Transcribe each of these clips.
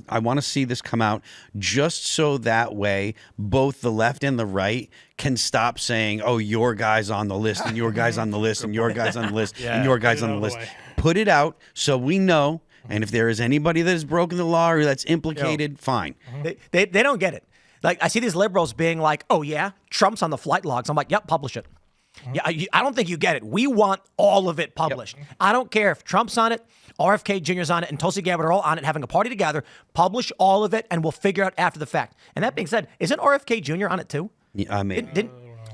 to see this come out just so that way both the left and the right can stop saying, "Oh, your guy's on the list, and your guy's on the list, and your guy's on the list, and your guy's on the list." Put it out so we know, and if there is anybody that has broken the law or that's implicated, fine. They don't get it. Like, I see these liberals being like, "Oh yeah, Trump's on the flight logs." I'm like, "Yep, publish it." Yeah, I don't think you get it. We want all of it published. I don't care if Trump's on it, RFK Jr.'s on it, and Tulsi Gabbard are all on it, having a party together. Publish all of it, and we'll figure out after the fact. And that being said, isn't RFK Jr. on it too? Yeah, I mean,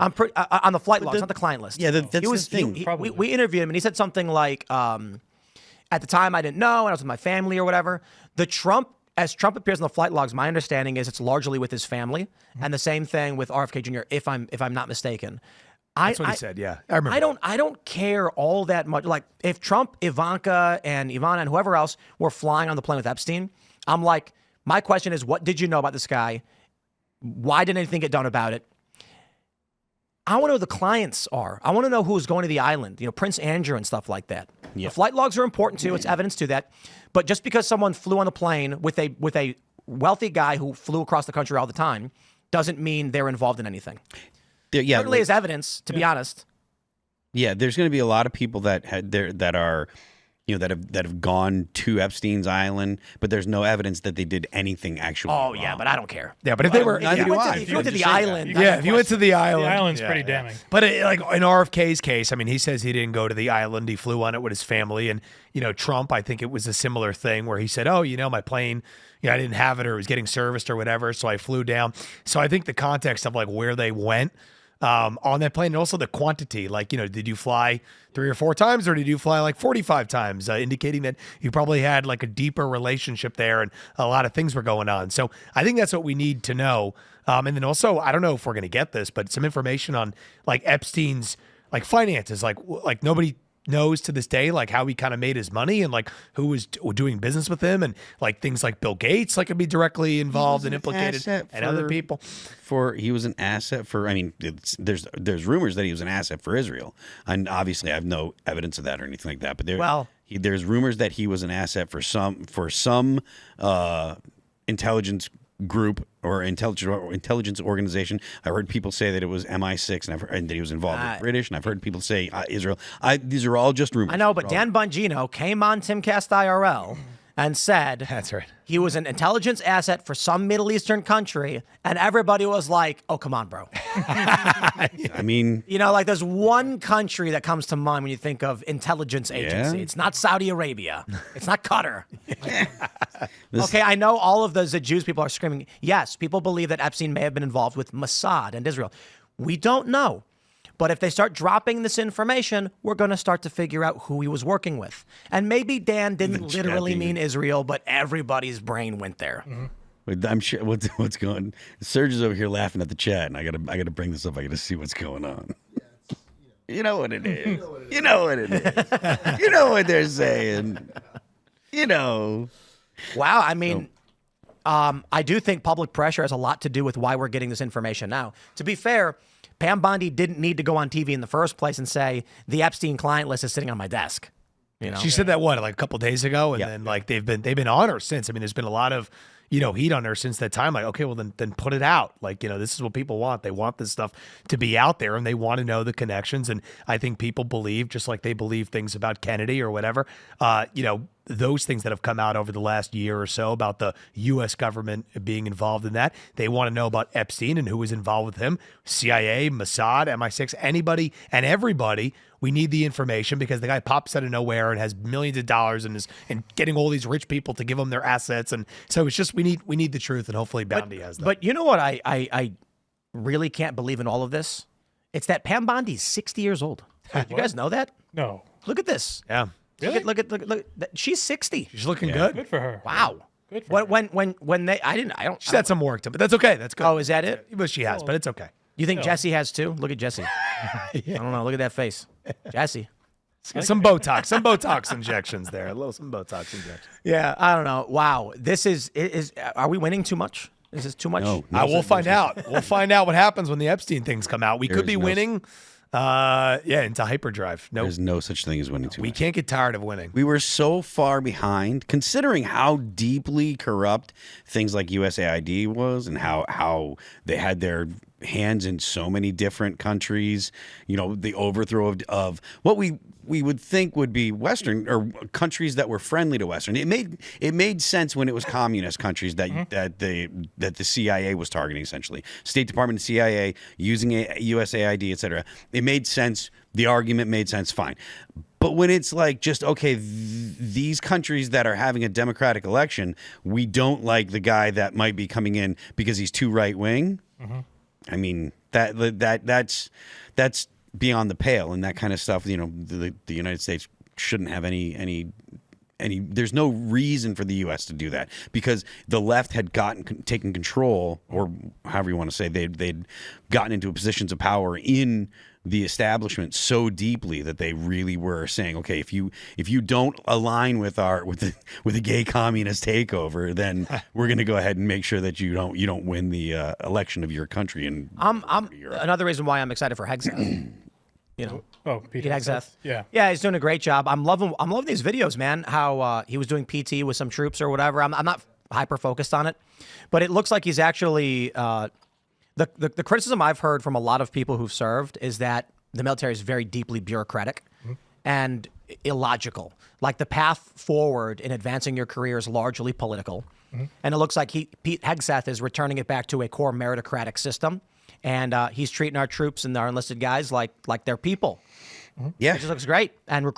on the flight logs, not the client list. Yeah, that's the thing. We interviewed him, and he said something like, "At the time, I didn't know, and I was with my family or whatever." As Trump appears on the flight logs, my understanding is it's largely with his family, and the same thing with RFK Jr. If I'm not mistaken. That's what he said. Yeah, I remember. I don't care all that much. Like, if Trump, Ivanka, and Ivana and whoever else were flying on the plane with Epstein, I'm like, my question is, what did you know about this guy? Why didn't anything get done about it? I want to know who the clients are. I want to know who's going to the island. Prince Andrew and stuff like that. Yeah. The flight logs are important too. It's evidence to that. But just because someone flew on a plane with a wealthy guy who flew across the country all the time doesn't mean they're involved in anything. Certainly is evidence, to be honest. Yeah, there's going to be a lot of people that have gone to Epstein's island, but there's no evidence that they did anything actually wrong. Yeah, but I don't care. Yeah, but if they were, if you went to the island, if you went to the island, the island's pretty damning. But like in RFK's case, I mean, he says he didn't go to the island; he flew on it with his family. And Trump, I think it was a similar thing where he said, "Oh, my plane, I didn't have it, or it was getting serviced, or whatever, so I flew down." So I think the context of like where they went. On that plane, and also the quantity, like, did you fly 3 or 4 times, or did you fly like 45 times, indicating that you probably had like a deeper relationship there and a lot of things were going on. So I think that's what we need to know. And then also, I don't know if we're going to get this, but some information on like Epstein's like finances, like nobody knows to this day, like how he kind of made his money and like who was doing business with him, and like things like Bill Gates like could be directly involved and implicated, and other people. He was an asset for. I mean, there's rumors that he was an asset for Israel, and obviously I have no evidence of that or anything like that. But there's rumors that he was an asset for some intelligence group or intelligence organization. I heard people say that it was MI6, and that he was involved with British, and I've heard people say Israel. These are all just rumors. I know, but Dan Bongino came on Timcast IRL and said that's right. He was an intelligence asset for some Middle Eastern country, and everybody was like, "Oh, come on, bro." I mean, like there's one country that comes to mind when you think of intelligence agency. It's not Saudi Arabia. It's not Qatar. Okay, I know all of the Jews people are screaming. Yes, people believe that Epstein may have been involved with Mossad and Israel. We don't know. But if they start dropping this information, we're going to start to figure out who he was working with. And maybe Dan didn't literally mean Israel, but everybody's brain went there. Mm-hmm. I'm sure what's going. Serge is over here laughing at the chat, and I gotta bring this up. I gotta see what's going on. You know what it is. You know what it is. You know what they're saying. Wow. I mean, I do think public pressure has a lot to do with why we're getting this information now. To be fair, Pam Bondi didn't need to go on TV in the first place and say the Epstein client list is sitting on my desk. She said that like a couple days ago, and then like they've been on her since. I mean, there's been a lot of heat on her since that time. Like, okay, well then put it out. Like, this is what people want. They want this stuff to be out there, and they want to know the connections. And I think people believe, just like they believe things about Kennedy or whatever, those things that have come out over the last year or so about the U.S. government being involved in that. They want to know about Epstein and who was involved with him, CIA, Mossad, MI6, anybody and everybody. We need the information because the guy pops out of nowhere and has millions of dollars and is getting all these rich people to give him their assets. And so it's just we need the truth, and hopefully Bondi has that. But you know what I really can't believe in all of this? It's that Pam Bondi's 60 years old. You guys know that? No. Look at this. Yeah. Really? Look at she's 60. She's looking good. Good for her. Wow. Good for her. When they I don't She's had some work to, but that's okay. That's good. Oh, is that it? But she has, but it's okay. You think Jesse has too? Look at Jesse. I don't know. Look at that face. Jesse. Some Botox injections there. Some Botox injections. Yeah, I don't know. Wow. This is are we winning too much? Is this too much? No, we'll find out. We'll find out what happens when the Epstein things come out. We could be winning. Into hyperdrive. Nope. There's no such thing as winning too We much. can't get tired of winning. We were so far behind, considering how deeply corrupt things like USAID was, and how they had their hands in so many different countries. You know, the overthrow of what we would think would be Western or countries that were friendly to Western. It made sense when it was communist countries that the CIA was targeting, essentially. State Department and CIA using USAID, etc. It made sense. The argument made sense. Fine. But when it's like just, okay, these countries that are having a democratic election, we don't like the guy that might be coming in because he's too right wing. I mean, that's beyond the pale, and that kind of stuff. You know, the United States shouldn't have any. There's no reason for the U.S. to do that, because the left had taken control, or however you want to say, they'd gotten into positions of power in the establishment so deeply that they really were saying, okay, if you don't align with the gay communist takeover, then we're going to go ahead and make sure that you don't win the election of your country. And another reason why I'm excited for Hegseth. You know, Pete Hegseth. Yeah, he's doing a great job. I'm loving these videos, man. How he was doing PT with some troops or whatever. I'm not hyper focused on it, but it looks like he's actually. The criticism I've heard from a lot of people who've served is that the military is very deeply bureaucratic and illogical. Like, the path forward in advancing your career is largely political. And it looks like Pete Hegseth is returning it back to a core meritocratic system. And he's treating our troops and our enlisted guys like they're people. Yeah, It just looks great. And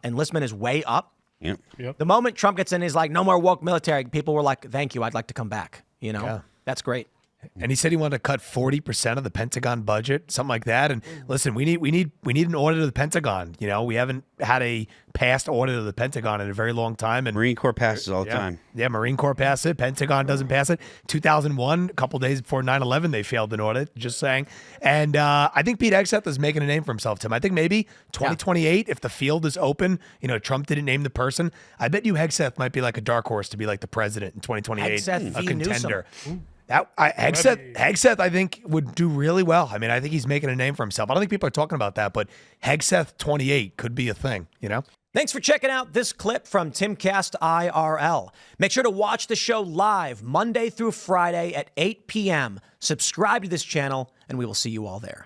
enlistment is way up. Yep. The moment Trump gets in, he's like, no more woke military. People were like, thank you, I'd like to come back. You know, that's great. And he said he wanted to cut 40% of the Pentagon budget, something like that. And listen, we need an audit of the Pentagon. You know, we haven't had a past audit of the Pentagon in a very long time. And Marine Corps passes all the time. Yeah, Marine Corps passed it. Pentagon doesn't pass it. 2001, a couple days before 9/11, they failed an audit. Just saying. And I think Pete Hegseth is making a name for himself, Tim. I think maybe 2028, if the field is open, you know, Trump didn't name the person. I bet you Hegseth might be like a dark horse to be like the president in 2028, Hegseth a v. contender. Newsom. Hegseth, I think, would do really well. I mean, I think he's making a name for himself. I don't think people are talking about that, but Hegseth 28 could be a thing, you know? Thanks for checking out this clip from Timcast IRL. Make sure to watch the show live Monday through Friday at 8 p.m. Subscribe to this channel, and we will see you all there.